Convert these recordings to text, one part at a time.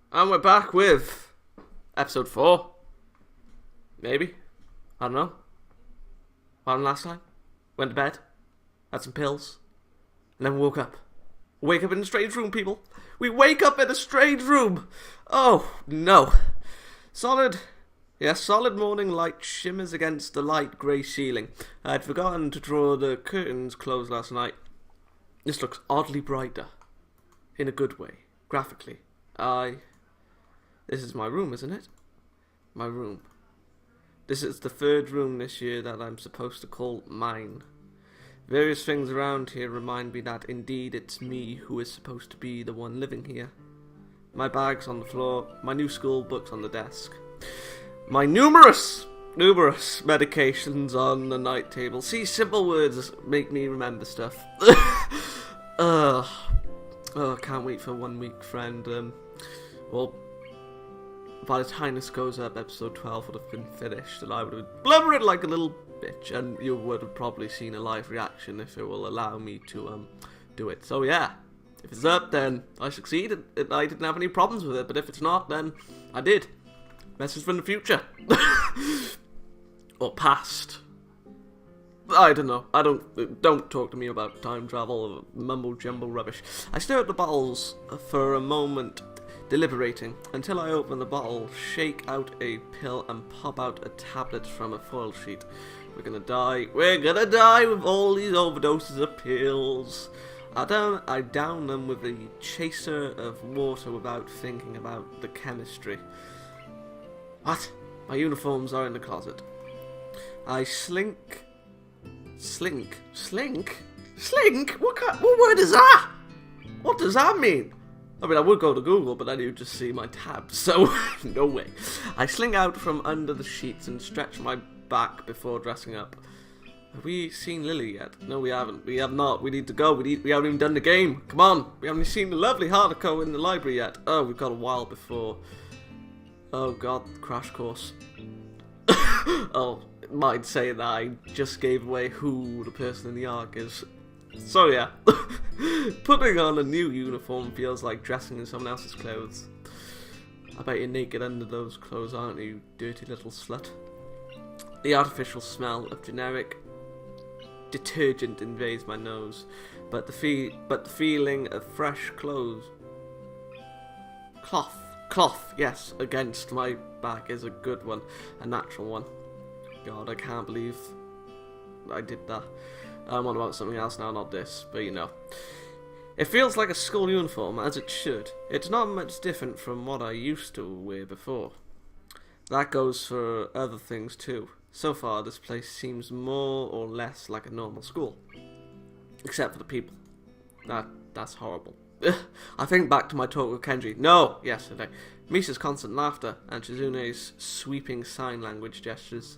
And we're back with episode 4. Maybe. I don't know. What happened last time? Went to bed. Had some pills. And then we woke up. Wake up in a strange room, people. We wake up in a strange room. Oh, no. Solid morning light shimmers against the light grey ceiling. I had forgotten to draw the curtains closed last night. This looks oddly brighter. In a good way. Graphically. This is my room, isn't it? My room. This is the third room this year that I'm supposed to call mine. Various things around here remind me that indeed it's me who is supposed to be the one living here. My bag's on the floor, my new school books on the desk. My numerous medications on the night table. See, simple words make me remember stuff. Can't wait for 1 week, friend. By the time this goes up, episode 12 would have been finished, and I would have been blubbering like a little bitch, and you would have probably seen a live reaction if it will allow me to do it. So yeah, if it's up, then I succeeded. I didn't have any problems with it, but if it's not, then I did. Message from the future. Or past. I don't know. Don't talk to me about time travel or mumble jumble rubbish. I stare at the bottles for a moment, deliberating, until I open the bottle, shake out a pill, and pop out a tablet from a foil sheet. We're gonna die with all these overdoses of pills. I down them with a chaser of water without thinking about the chemistry. What? My uniforms are in the closet. I slink? What word is that? What does that mean? I mean, I would go to Google, but then you'd just see my tabs, so no way. I sling out from under the sheets and stretch my back before dressing up. Have we seen Lily yet? No, we haven't. We have not. We need to go. We haven't even done the game. Come on. We haven't seen the lovely Hardico in the library yet. Oh, we've got a while before. Oh, God. Crash course. Oh, mind saying that I just gave away who the person in the arc is. So yeah, putting on a new uniform feels like dressing in someone else's clothes. I bet you're naked under those clothes, aren't you, dirty little slut? The artificial smell of generic detergent invades my nose, but the feeling of fresh cloth, yes, against my back is a good one, a natural one. God, I can't believe I did that. I'm on about something else now, not this, but you know. It feels like a school uniform, as it should. It's not much different from what I used to wear before. That goes for other things too. So far, this place seems more or less like a normal school. Except for the people. That's horrible. I think back to my talk with Kenji. No, yesterday. Misa's constant laughter and Shizune's sweeping sign language gestures.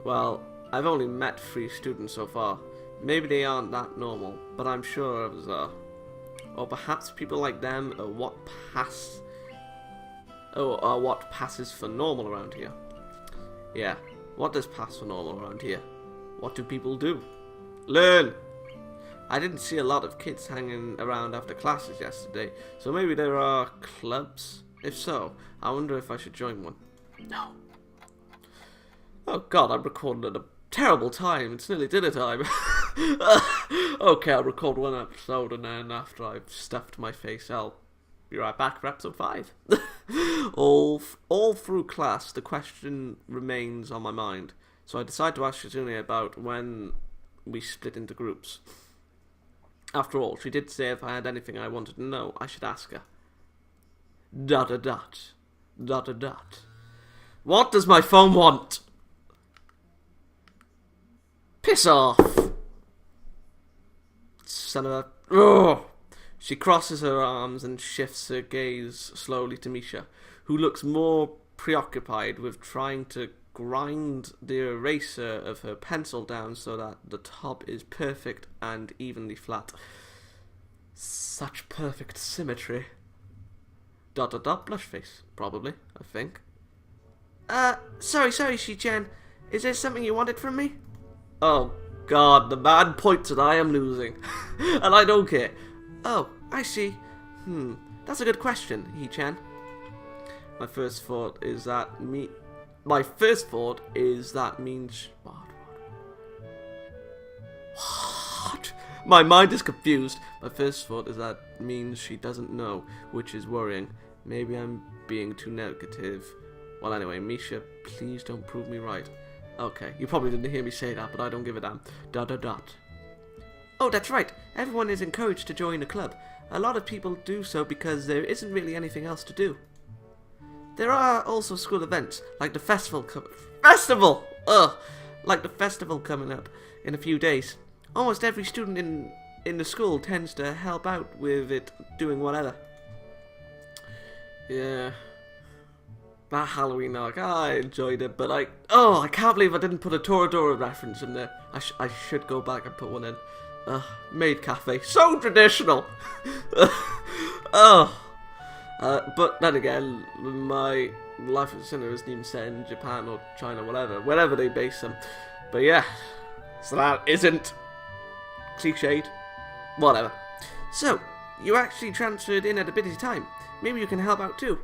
Well, I've only met 3 students so far. Maybe they aren't that normal, but I'm sure others are. Or perhaps people like them are what passes for normal around here. Yeah, what does pass for normal around here? What do people do? Learn! I didn't see a lot of kids hanging around after classes yesterday, so maybe there are clubs? If so, I wonder if I should join one. No. Oh god, I'm recording at a terrible time. It's nearly dinner time. Okay, I'll record one episode, and then after I've stuffed my face, I'll be right back for episode 5. all through class, the question remains on my mind, so I decide to ask Shizune about when we split into groups. After all, she did say if I had anything I wanted to know, I should ask her. ... What does my phone want? Piss off! Son of a... Ugh. She crosses her arms and shifts her gaze slowly to Misha, who looks more preoccupied with trying to grind the eraser of her pencil down so that the top is perfect and evenly flat. Such perfect symmetry. ... blush face, probably, I think. Sorry, Shi-chan. Is there something you wanted from me? Oh, God, the man points and I am losing. And I don't care. Oh, I see. That's a good question, He-chan. My first thought is that My first thought is that means... What? My mind is confused. My first thought is that means she doesn't know, which is worrying. Maybe I'm being too negative. Well, anyway, Misha, please don't prove me right. Okay, you probably didn't hear me say that, but I don't give a damn. ... Oh, that's right. Everyone is encouraged to join a club. A lot of people do so because there isn't really anything else to do. There are also school events, like the festival like the festival coming up in a few days. Almost every student in the school tends to help out with it, doing whatever. Yeah. That Halloween arc, I enjoyed it, but I can't believe I didn't put a Toradora reference in there. I should go back and put one in. Maid Cafe, so traditional! But then again, my life as a sinner isn't even set in Japan or China, wherever they base them. But yeah, so that isn't cliched. Whatever. So, you actually transferred in at a busy time. Maybe you can help out too.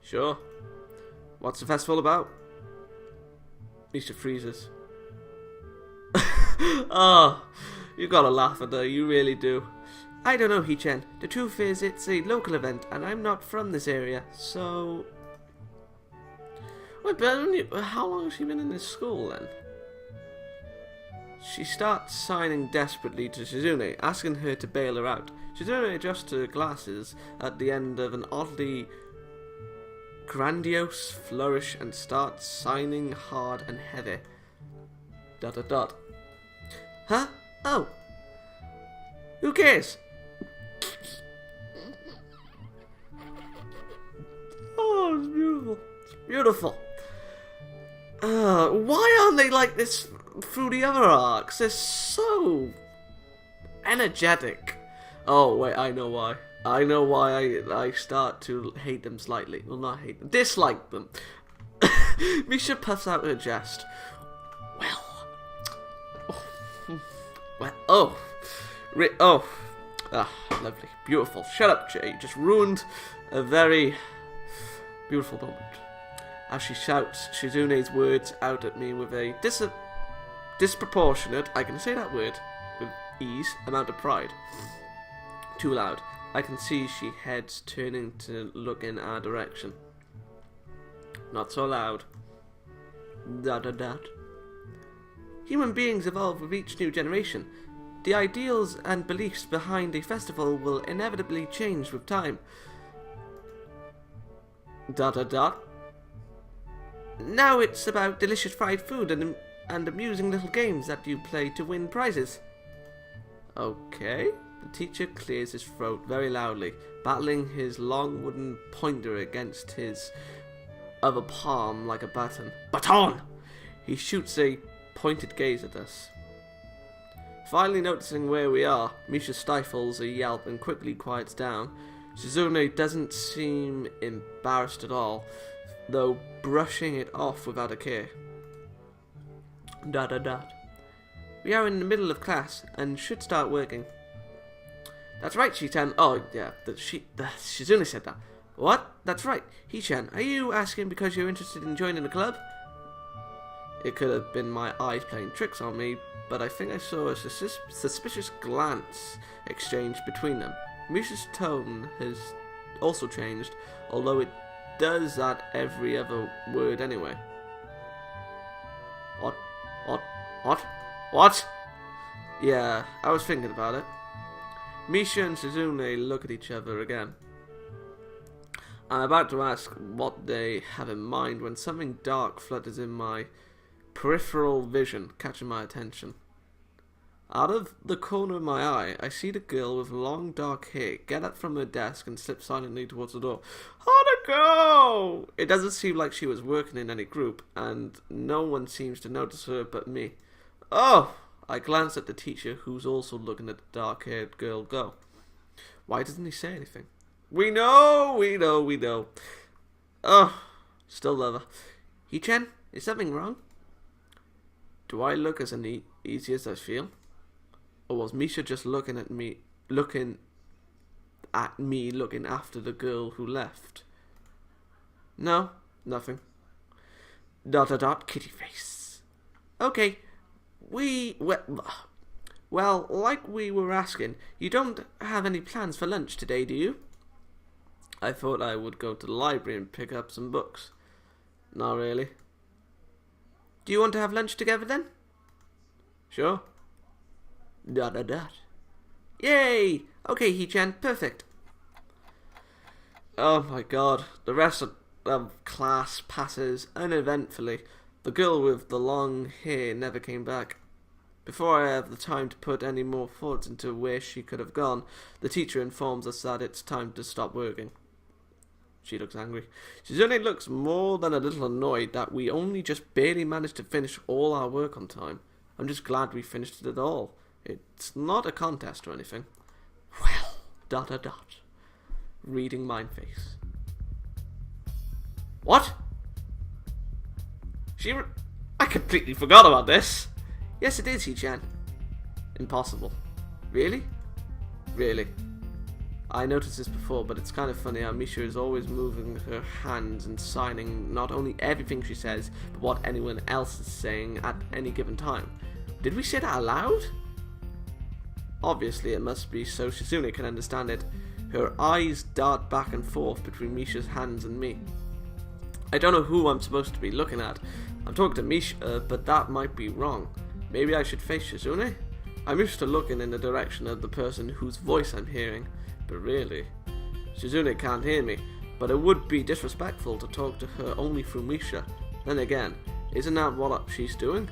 Sure. What's the festival about? Misha freezes. Oh, you gotta laugh at that, you really do. I don't know, Hee-chan. The truth is, it's a local event, and I'm not from this area, so... Wait, but how long has she been in this school, then? She starts signing desperately to Shizune, asking her to bail her out. Shizune adjusts her glasses at the end of an oddly grandiose flourish and starts signing hard and heavy. ... Huh? Oh. Who cares? Oh, it's beautiful. It's beautiful. Why aren't they like this through the other arcs? They're so energetic. Oh, wait, I know why. I know why I start to hate them slightly. Well, not hate them. Dislike them. Misha puffs out her chest. Lovely. Beautiful. Shut up, Jay. You just ruined a very beautiful moment. As she shouts Shizune's words out at me with a disproportionate, I can say that word with ease, amount of pride. Too loud. I can see she heads turning to look in our direction. Not so loud. ... Human beings evolve with each new generation. The ideals and beliefs behind a festival will inevitably change with time. ... Now it's about delicious fried food and amusing little games that you play to win prizes. Okay. The teacher clears his throat very loudly, battling his long wooden pointer against his other palm like a baton. Baton! He shoots a pointed gaze at us. Finally noticing where we are, Misha stifles a yelp and quickly quiets down. Shizune doesn't seem embarrassed at all, though brushing it off without a care. ... We are in the middle of class and should start working. That's right, Hee-chan. Oh, yeah, Shizune said that. What? That's right. Hee-chan, are you asking because you're interested in joining the club? It could have been my eyes playing tricks on me, but I think I saw a suspicious glance exchanged between them. Misha's tone has also changed, although it does at every other word anyway. What? Yeah, I was thinking about it. Misha and Shizune look at each other again. I'm about to ask what they have in mind when something dark flutters in my peripheral vision, catching my attention. Out of the corner of my eye, I see the girl with long dark hair get up from her desk and slip silently towards the door. How'd it go? It doesn't seem like she was working in any group, and no one seems to notice her but me. Oh! I glance at the teacher, who's also looking at the dark-haired girl go. Why doesn't he say anything? We know. Oh, still love her. Hee-chan, is something wrong? Do I look as uneasy as I feel? Or was Misha just looking after the girl who left? No, nothing. Dot dot dot, kitty face. Okay, well, like we were asking, you don't have any plans for lunch today, do you? I thought I would go to the library and pick up some books. Not really. Do you want to have lunch together then? Sure. Dot dot dot. Yay! Okay, Hee-chan, perfect. Oh my god, the rest of class passes uneventfully. The girl with the long hair never came back. Before I have the time to put any more thoughts into where she could have gone, the teacher informs us that it's time to stop working. She looks angry. Shizune looks more than a little annoyed that we only just barely managed to finish all our work on time. I'm just glad we finished it at all. It's not a contest or anything. Well, dot dot dot. Reading mind face. What? I completely forgot about this. Yes, it is, Hee-chan. Impossible. Really? Really. I noticed this before, but it's kind of funny how Misha is always moving her hands and signing not only everything she says, but what anyone else is saying at any given time. Did we say that aloud? Obviously, it must be so Shizune can understand it. Her eyes dart back and forth between Misha's hands and me. I don't know who I'm supposed to be looking at. I'm talking to Misha, but that might be wrong. Maybe I should face Shizune? I'm used to looking in the direction of the person whose voice I'm hearing, but really, Shizune can't hear me, but it would be disrespectful to talk to her only through Misha. Then again, isn't that what she's doing?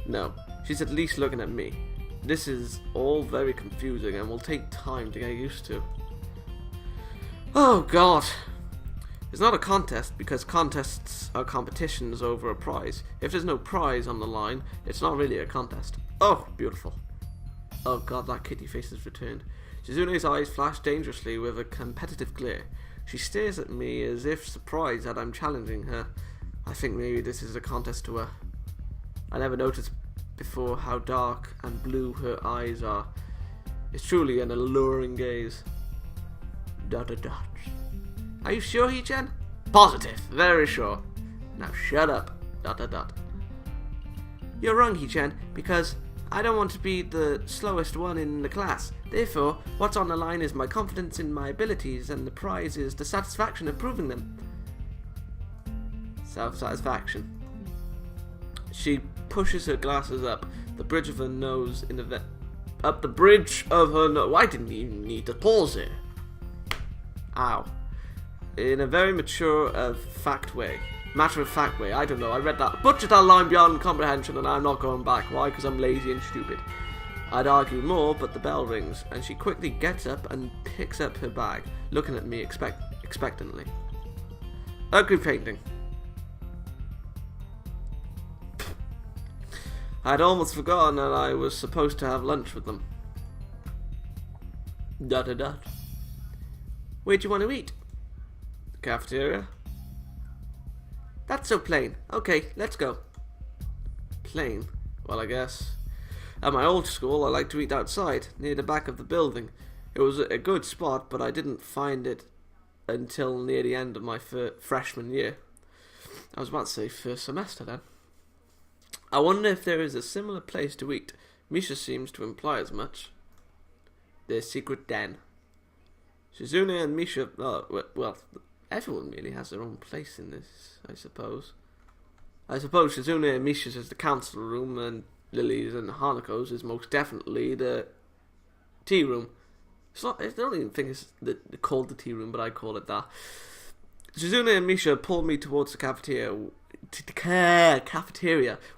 No, she's at least looking at me. This is all very confusing and will take time to get used to. Oh god! It's not a contest because contests are competitions over a prize. If there's no prize on the line, it's not really a contest. Oh, beautiful. Oh god, that kitty face has returned. Shizune's eyes flash dangerously with a competitive glare. She stares at me as if surprised that I'm challenging her. I think maybe this is a contest to her. I never noticed before how dark and blue her eyes are. It's truly an alluring gaze. Dot dot dot. Are you sure, Hee-chan? Positive, very sure. Now shut up. Dot dot dot. You're wrong, Hee-chan, because I don't want to be the slowest one in the class. Therefore, what's on the line is my confidence in my abilities, and the prize is the satisfaction of proving them. Self-satisfaction. She pushes her glasses up the bridge of her nose in the up the bridge of her nose. I didn't even need to pause here. Ow. In a very matter of fact way. I don't know, I read that, butchered that line beyond comprehension and I'm not going back. Why? Because I'm lazy and stupid. I'd argue more, but the bell rings, and she quickly gets up and picks up her bag, looking at me expectantly. Ugly painting. I'd almost forgotten that I was supposed to have lunch with them. Dot dot dot. Where do you want to eat? The cafeteria. That's so plain. Okay, let's go. Plain? Well, I guess. At my old school, I liked to eat outside, near the back of the building. It was a good spot, but I didn't find it until near the end of my freshman year. I was about to say first semester then. I wonder if there is a similar place to eat. Misha seems to imply as much. Their secret den. Shizune and Misha, well, everyone really has their own place in this, I suppose. I suppose Shizune and Misha's is the council room, and Lily's and Hanako's is most definitely the tea room. I don't even think it's called the tea room, but I call it that. Shizune and Misha pulled me towards the cafeteria,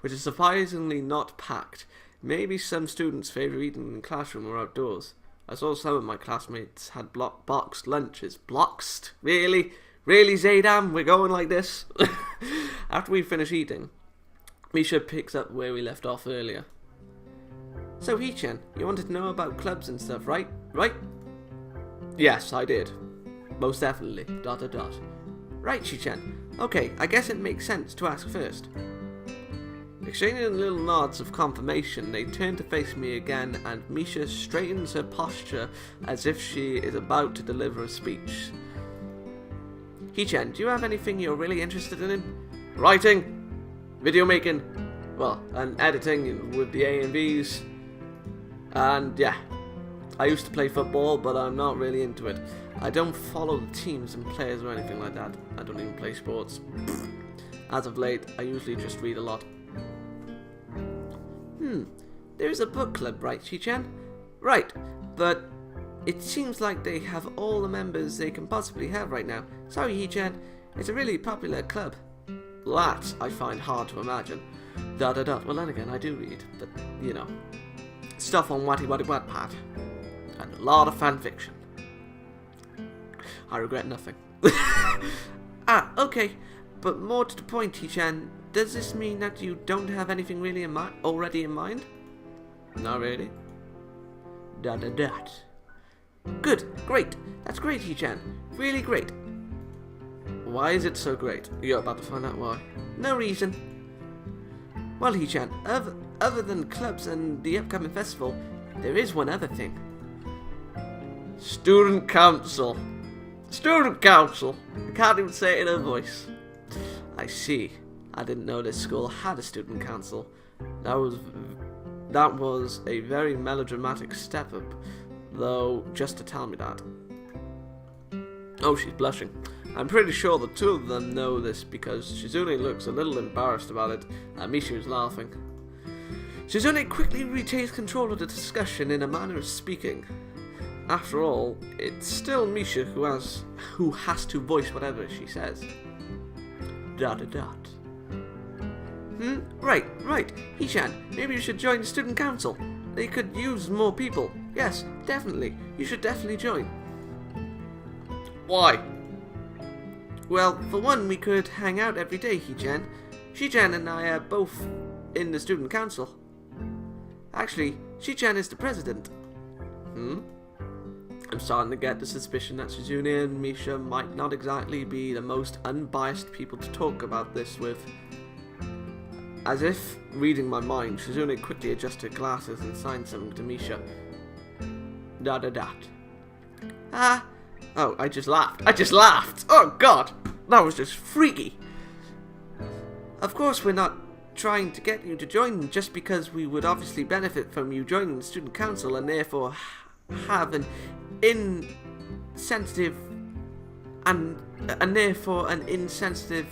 which is surprisingly not packed. Maybe some students favour eating in the classroom or outdoors. I saw some of my classmates had boxed lunches. Bloxed? Really? Really, Xaydam? We're going like this? After we finish eating, Misha picks up where we left off earlier. So, Hee-chan, you wanted to know about clubs and stuff, right? Right? Yes, I did. Most definitely. Dot dot dot. Right, Hee-chan. Okay, I guess it makes sense to ask first. Exchanging little nods of confirmation, they turn to face me again, and Misha straightens her posture as if she is about to deliver a speech. Hee-chan, do you have anything you're really interested in? Writing, video making, well, and editing with the A and Bs. And yeah, I used to play football, but I'm not really into it. I don't follow the teams and players or anything like that. I don't even play sports. As of late, I usually just read a lot. There's a book club, right, Hee-chan? Right, but it seems like they have all the members they can possibly have right now. Sorry, Hee-chan, it's a really popular club. That I find hard to imagine. Well, then again, I do read, but, you know, stuff on Wattpad. And a lot of fan fiction. I regret nothing. Okay, but more to the point, Hee-chan, does this mean that you don't have anything really already in mind? Not really. Good, great. That's great, Hee-chan. Really great. Why is it so great? You're about to find out why. No reason. Well, Hee-chan, other than clubs and the upcoming festival, there is one other thing. Student council. Student council. I can't even say it in a voice. I see. I didn't know this school had a student council. That was a very melodramatic step up, though, just to tell me that. Oh, she's blushing. I'm pretty sure the two of them know this because Shizune looks a little embarrassed about it, and Misha is laughing. Shizune quickly retains control of the discussion in a manner of speaking. After all, it's still Misha who has to voice whatever she says. Right. Hee-chan, maybe you should join the student council. They could use more people. Yes, definitely. You should definitely join. Why? Well, for one, we could hang out every day, Hee-chan. Shi-chan and I are both in the student council. Actually, Shi-chan is the president. I'm starting to get the suspicion that Shizune and Misha might not exactly be the most unbiased people to talk about this with. As if reading my mind, Shizune quickly adjusted glasses and signed something to Misha. Oh, I just laughed. Oh god, that was just freaky. Of course we're not trying to get you to join just because we would obviously benefit from you joining the student council and therefore have an insensitive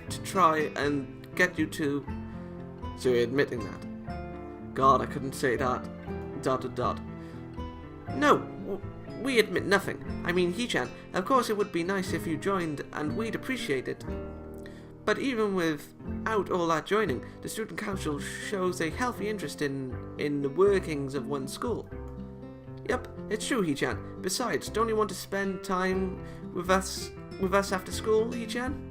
to try and get you to. So you're admitting that? God, I couldn't say that. ... No, we admit nothing. I mean, Hee-chan, of course it would be nice if you joined and we'd appreciate it. But even without all that joining, the student council shows a healthy interest in the workings of one school. Yep, it's true, Hee-chan. Besides, don't you want to spend time with us after school, Hee-chan?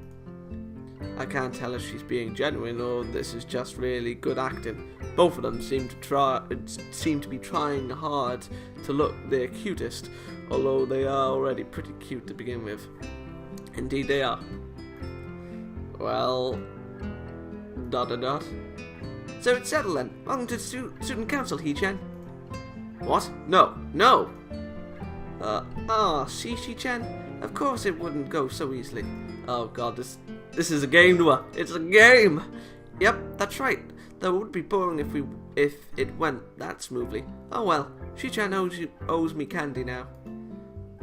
I can't tell if she's being genuine or this is just really good acting. Both of them seem to be trying hard to look their cutest, although they are already pretty cute to begin with. Indeed they are. Well... ... So it's settled then. Welcome to student council, Hee-chan. What? No. See, Shi-chan? Of course it wouldn't go so easily. Oh god, this is a game, Noah. It's a game! Yep, that's right. Though it would be boring if it went that smoothly. Oh well, Shi-chan owes me candy now.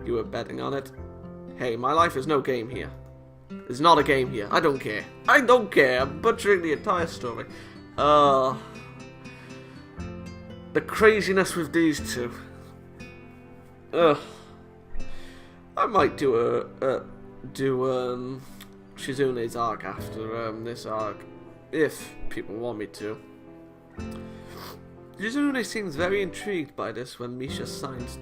You were betting on it? Hey, my life is no game here. It's not a game here. I don't care. I'm butchering the entire story. The craziness with these two. I might do Shizune's arc after this arc, if people want me to. Shizune seems very intrigued by this when Misha signs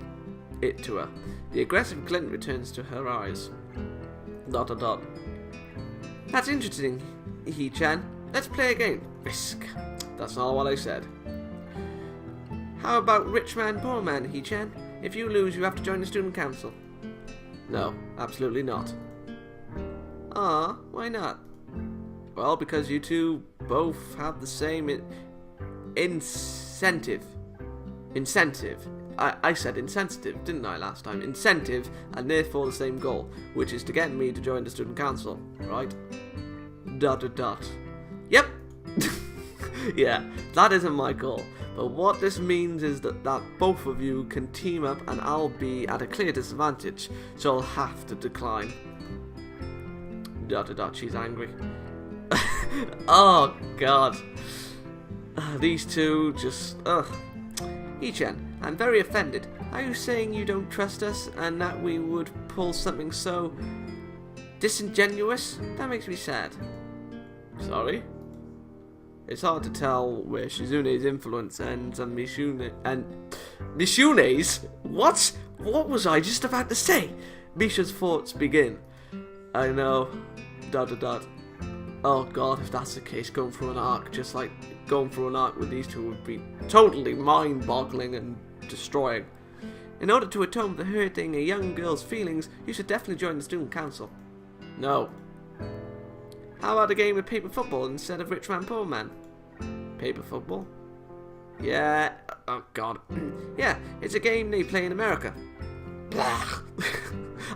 it to her. The aggressive glint returns to her eyes. ... That's interesting, Hee-chan. Let's play a game. Risk. That's not what I said. How about rich man, poor man, Hee-chan? If you lose, you have to join the student council. No, absolutely not. Why not? Well, because you two both have the same incentive. I said insensitive, didn't I, last time? Incentive, and therefore the same goal, which is to get me to join the student council, right? ... Yep. Yeah, that isn't my goal. But what this means is that both of you can team up and I'll be at a clear disadvantage, so I'll have to decline. ... She's angry. Oh, God. These two just... Ugh. Ichen, I'm very offended. Are you saying you don't trust us and that we would pull something so... disingenuous? That makes me sad. Sorry? It's hard to tell where Shizune's influence ends and Mishune's? What? What was I just about to say? Misha's thoughts begin. I know. ... Oh God, if that's the case, going through an arc, just like going through an arc with these two would be totally mind-boggling and destroying. In order to atone for hurting a young girl's feelings, you should definitely join the student council. No. How about a game of paper football instead of rich man, poor man? Paper football? Yeah. Oh God. Yeah, it's a game they play in America.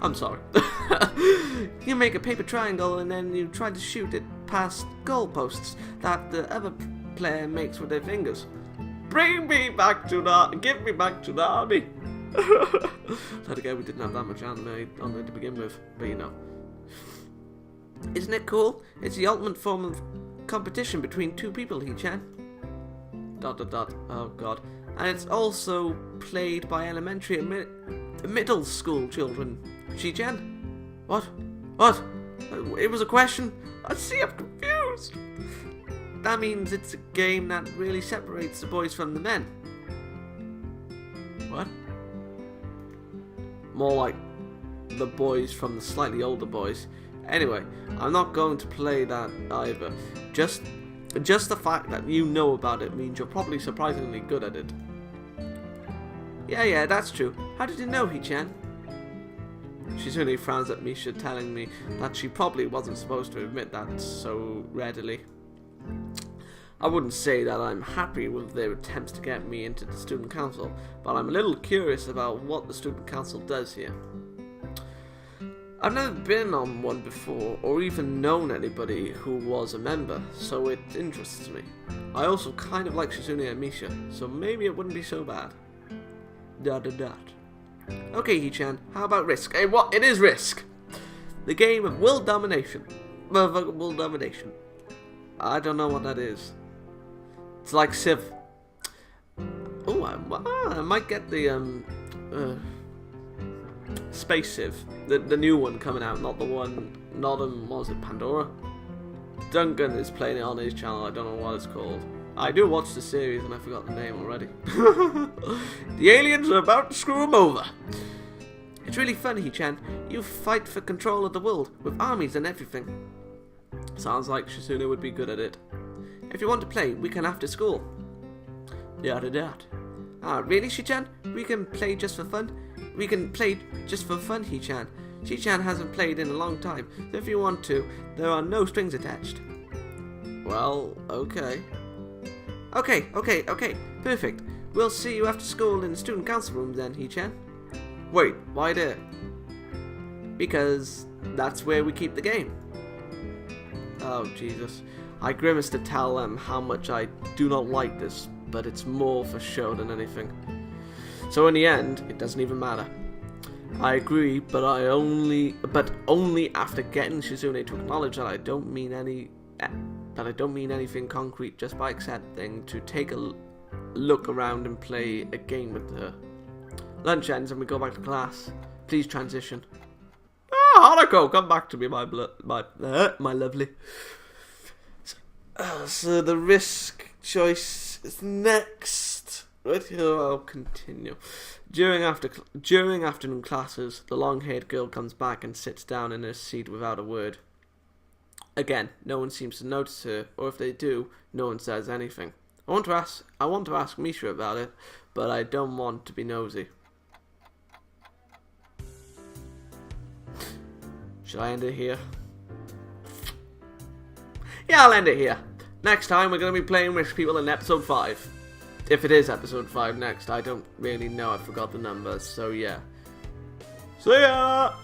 I'm sorry. You make a paper triangle and then you try to shoot it past goalposts that the other player makes with their fingers. Give me back to the army. Then again, we didn't have that much anime on there to begin with, but you know. Isn't it cool? It's the ultimate form of competition between two people, Hee-chan. ... Oh God. And it's also played by elementary and middle school children. Shi-chan? What? What? It was a question? I see, I'm confused. That means it's a game that really separates the boys from the men. What? More like the boys from the slightly older boys. Anyway, I'm not going to play that either. Just the fact that you know about it means you're probably surprisingly good at it. Yeah, that's true. How did you know, Hee-chan? Shizune frowns at Misha, telling me that she probably wasn't supposed to admit that so readily. I wouldn't say that I'm happy with their attempts to get me into the student council, but I'm a little curious about what the student council does here. I've never been on one before, or even known anybody who was a member, so it interests me. I also kind of like Shizune and Misha, so maybe it wouldn't be so bad. ... Okay, Hee-chan, how about Risk? Hey, what? It is Risk! The game of world domination. World domination. I don't know what that is. It's like Civ. Oh, I might get the, Space Civ. The new one coming out, not the one, was it Pandora? Duncan is playing it on his channel, I don't know what it's called. I do watch the series and I forgot the name already. The aliens are about to screw him over. It's really fun, Hee-chan. You fight for control of the world, with armies and everything. Sounds like Shizune would be good at it. If you want to play, we can after school. Ah, really, Shi-chan? We can play just for fun? We can play just for fun, Hee-chan. Shi-chan hasn't played in a long time, so if you want to, there are no strings attached. Well, okay. Okay, perfect. We'll see you after school in the student council room then, Hee-chan. Wait, why there? Because that's where we keep the game. Oh, Jesus. I grimace to tell them how much I do not like this, but it's more for show than anything. So in the end, it doesn't even matter. I agree, but only after getting Shizune to acknowledge that I don't mean anything concrete, just by accepting to take a look around and play a game with her. Lunch ends and we go back to class. Please transition. Ah, Hanako, come back to me, my lovely. So the Risk choice is next. Right here, I'll continue. During afternoon classes, the long-haired girl comes back and sits down in her seat without a word. Again, no one seems to notice her, or if they do, no one says anything. I want to ask Misha about it, but I don't want to be nosy. Should I end it here? Yeah, I'll end it here. Next time, we're going to be playing Risk People in episode 5. if it is episode 5 next, I don't really know. I forgot the numbers. So yeah. See ya!